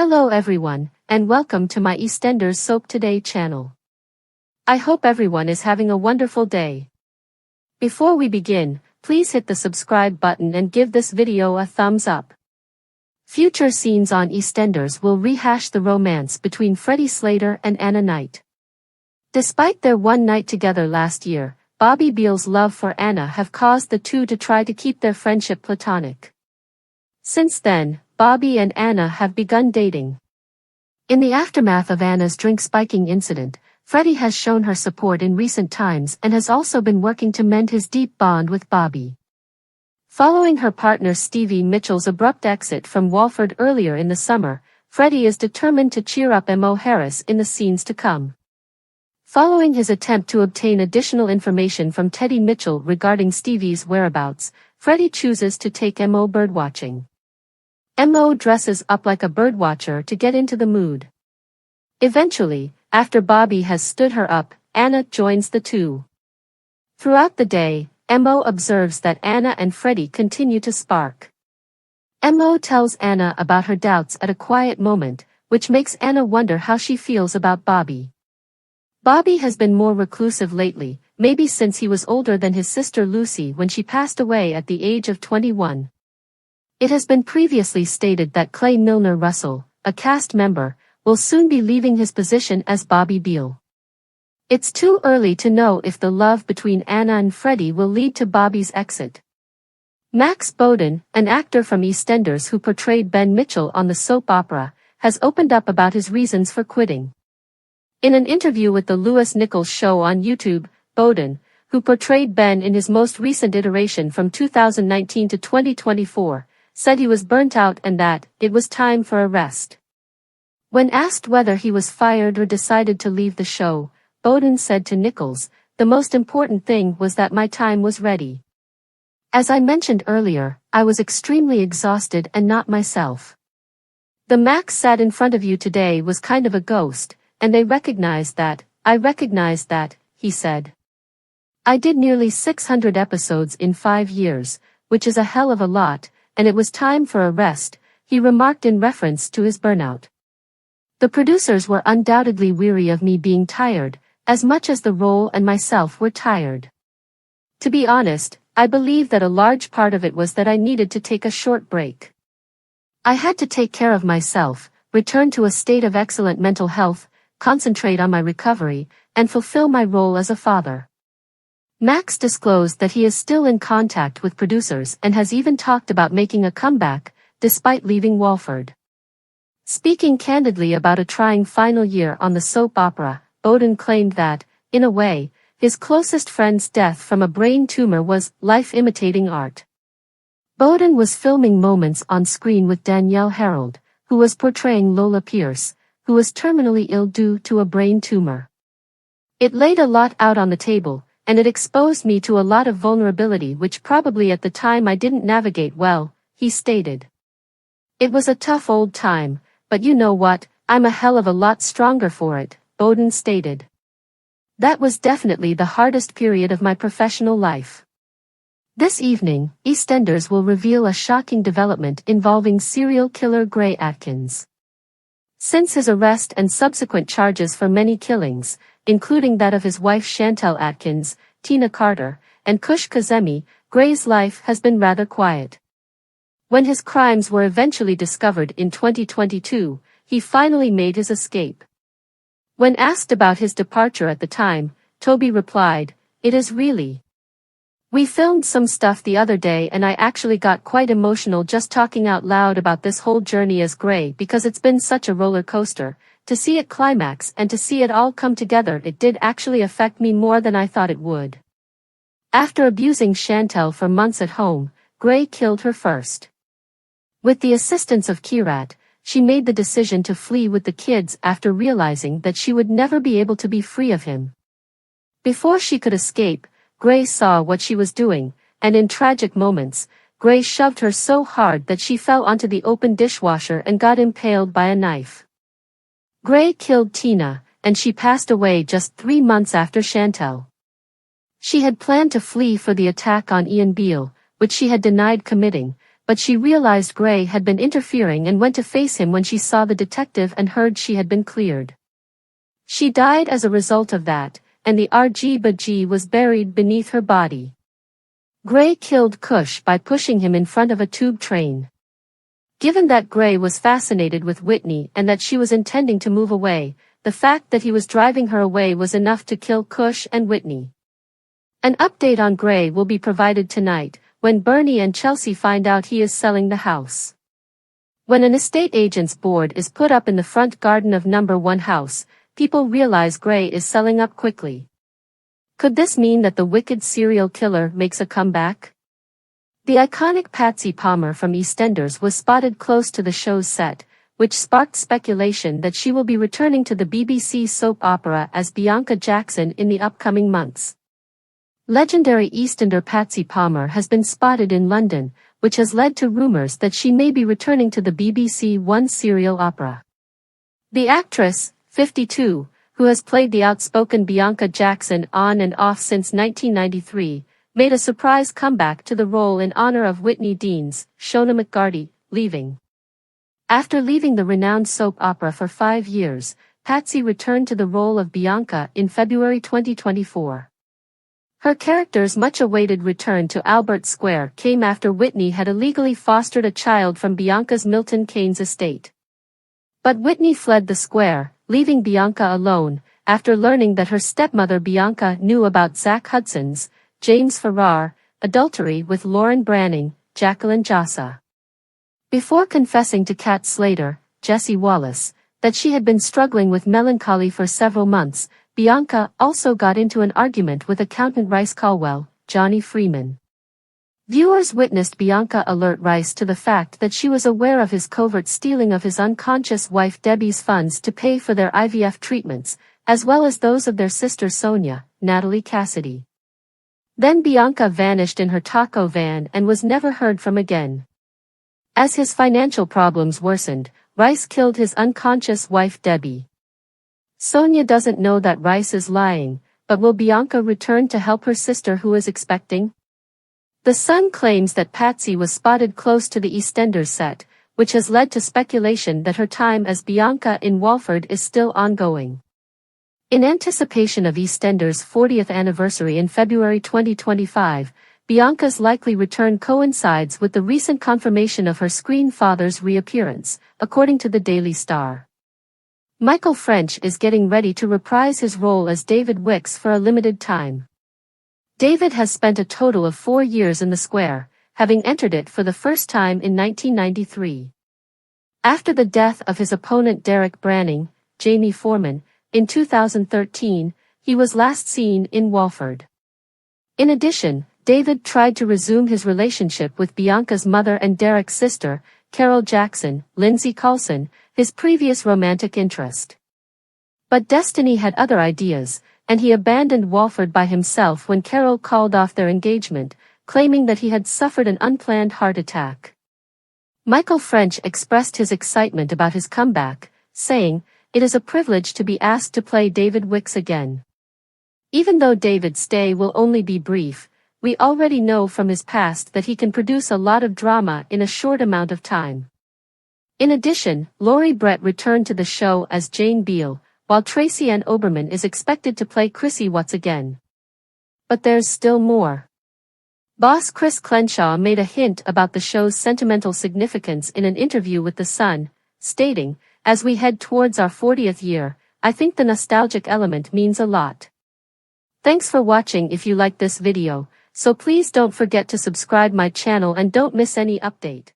Hello everyone, and welcome to my EastEnders Soap Today channel. I hope everyone is having a wonderful day. Before we begin, please hit the subscribe button and give this video a thumbs up. Future scenes on EastEnders will rehash the romance between Freddie Slater and Anna Knight. Despite their one night together last year, Bobby Beale's love for Anna have caused the two to try to keep their friendship platonic. Since then, Bobby and Anna have begun dating. In the aftermath of Anna's drink-spiking incident, Freddie has shown her support in recent times and has also been working to mend his deep bond with Bobby. Following her partner Stevie Mitchell's abrupt exit from Walford earlier in the summer, Freddie is determined to cheer up Mo Harris in the scenes to come. Following his attempt to obtain additional information from Teddy Mitchell regarding Stevie's whereabouts, Freddie chooses to take Mo birdwatching. Mo dresses up like a birdwatcher to get into the mood. Eventually, after Bobby has stood her up, Anna joins the two. Throughout the day, Mo observes that Anna and Freddie continue to spark. Mo tells Anna about her doubts at a quiet moment, which makes Anna wonder how she feels about Bobby. Bobby has been more reclusive lately, maybe since he was older than his sister Lucy when she passed away at the age of 21. It has been previously stated that Clay Milner Russell, a cast member, will soon be leaving his position as Bobby Beale. It's too early to know if the love between Anna and Freddie will lead to Bobby's exit. Max Bowden, an actor from EastEnders who portrayed Ben Mitchell on the soap opera, has opened up about his reasons for quitting. In an interview with the Lewis Nichols Show on YouTube, Bowden, who portrayed Ben in his most recent iteration from 2019 to 2024, said he was burnt out and that it was time for a rest. When asked whether he was fired or decided to leave the show, Bowden said to Nichols, "The most important thing was that my time was ready. As I mentioned earlier, I was extremely exhausted and not myself. The Max sat in front of you today was kind of a ghost, and they recognized that, I recognized that," he said. "I did nearly 600 episodes in 5 years, which is a hell of a lot, and it was time for a rest," he remarked in reference to his burnout. "The producers were undoubtedly weary of me being tired, as much as the role and myself were tired. To be honest, I believe that a large part of it was that I needed to take a short break. I had to take care of myself, return to a state of excellent mental health, concentrate on my recovery, and fulfill my role as a father." Max disclosed that he is still in contact with producers and has even talked about making a comeback, despite leaving Walford. Speaking candidly about a trying final year on the soap opera, Bowden claimed that, in a way, his closest friend's death from a brain tumor was life imitating art. Bowden was filming moments on screen with Danielle Harold, who was portraying Lola Pierce, who was terminally ill due to a brain tumor. "It laid a lot out on the table, and it exposed me to a lot of vulnerability which probably at the time I didn't navigate well," he stated. "It was a tough old time, but you know what, I'm a hell of a lot stronger for it," Bowden stated. "That was definitely the hardest period of my professional life." This evening, EastEnders will reveal a shocking development involving serial killer Gray Atkins. Since his arrest and subsequent charges for many killings, including that of his wife Chantel Atkins, Tina Carter, and Kush Kazemi, Gray's life has been rather quiet. When his crimes were eventually discovered in 2022, he finally made his escape. When asked about his departure at the time, Toby replied, "It is really. We filmed some stuff the other day and I actually got quite emotional just talking out loud about this whole journey as Gray because it's been such a roller coaster. To see it climax and to see it all come together, it did actually affect me more than I thought it would." After abusing Chantel for months at home, Gray killed her first. With the assistance of Kirat, she made the decision to flee with the kids after realizing that she would never be able to be free of him. Before she could escape, Gray saw what she was doing, and in tragic moments, Gray shoved her so hard that she fell onto the open dishwasher and got impaled by a knife. Gray killed Tina, and she passed away just 3 months after Chantel. She had planned to flee for the attack on Ian Beale, which she had denied committing, but she realized Gray had been interfering and went to face him when she saw the detective and heard she had been cleared. She died as a result of that, and the RG was buried beneath her body. Gray killed Cush by pushing him in front of a tube train. Given that Gray was fascinated with Whitney and that she was intending to move away, the fact that he was driving her away was enough to kill Cush and Whitney. An update on Gray will be provided tonight, when Bernie and Chelsea find out he is selling the house. When an estate agent's board is put up in the front garden of number 1 house, people realize Gray is selling up quickly. Could this mean that the wicked serial killer makes a comeback? The iconic Patsy Palmer from EastEnders was spotted close to the show's set, which sparked speculation that she will be returning to the BBC soap opera as Bianca Jackson in the upcoming months. Legendary EastEnder Patsy Palmer has been spotted in London, which has led to rumors that she may be returning to the BBC One serial opera. The actress, 52, who has played the outspoken Bianca Jackson on and off since 1993, made a surprise comeback to the role in honor of Whitney Dean's, Shona McGarty, leaving. After leaving the renowned soap opera for 5 years, Patsy returned to the role of Bianca in February 2024. Her character's much-awaited return to Albert Square came after Whitney had illegally fostered a child from Bianca's Milton Keynes estate. But Whitney fled the square, leaving Bianca alone, after learning that her stepmother Bianca knew about Zach Hudson's, James Farrar, adultery with Lauren Branning, Jacqueline Jossa. Before confessing to Kat Slater, Jessie Wallace, that she had been struggling with melancholy for several months, Bianca also got into an argument with accountant Rice Caldwell, Johnny Freeman. Viewers witnessed Bianca alert Rice to the fact that she was aware of his covert stealing of his unconscious wife Debbie's funds to pay for their IVF treatments, as well as those of their sister Sonia, Natalie Cassidy. Then Bianca vanished in her taco van and was never heard from again. As his financial problems worsened, Rice killed his unconscious wife Debbie. Sonia doesn't know that Rice is lying, but will Bianca return to help her sister who is expecting? The Sun claims that Patsy was spotted close to the EastEnders set, which has led to speculation that her time as Bianca in Walford is still ongoing. In anticipation of EastEnders' 40th anniversary in February 2025, Bianca's likely return coincides with the recent confirmation of her screen father's reappearance, according to the Daily Star. Michael French is getting ready to reprise his role as David Wicks for a limited time. David has spent a total of 4 years in the square, having entered it for the first time in 1993. After the death of his opponent Derek Branning, Jamie Foreman, in 2013, he was last seen in Walford. In addition, David tried to resume his relationship with Bianca's mother and Derek's sister, Carol Jackson, Lindsay Coulson, his previous romantic interest. But destiny had other ideas, and he abandoned Walford by himself when Carol called off their engagement, claiming that he had suffered an unplanned heart attack. Michael French expressed his excitement about his comeback, saying, "It is a privilege to be asked to play David Wicks again. Even though David's stay will only be brief, we already know from his past that he can produce a lot of drama in a short amount of time." In addition, Laurie Brett returned to the show as Jane Beale, while Tracy Ann Oberman is expected to play Chrissy Watts again. But there's still more. Boss Chris Crenshaw made a hint about the show's sentimental significance in an interview with The Sun, stating, "As we head towards our 40th year, I think the nostalgic element means a lot." Thanks for watching. If you like this video, so please don't forget to subscribe my channel and don't miss any update.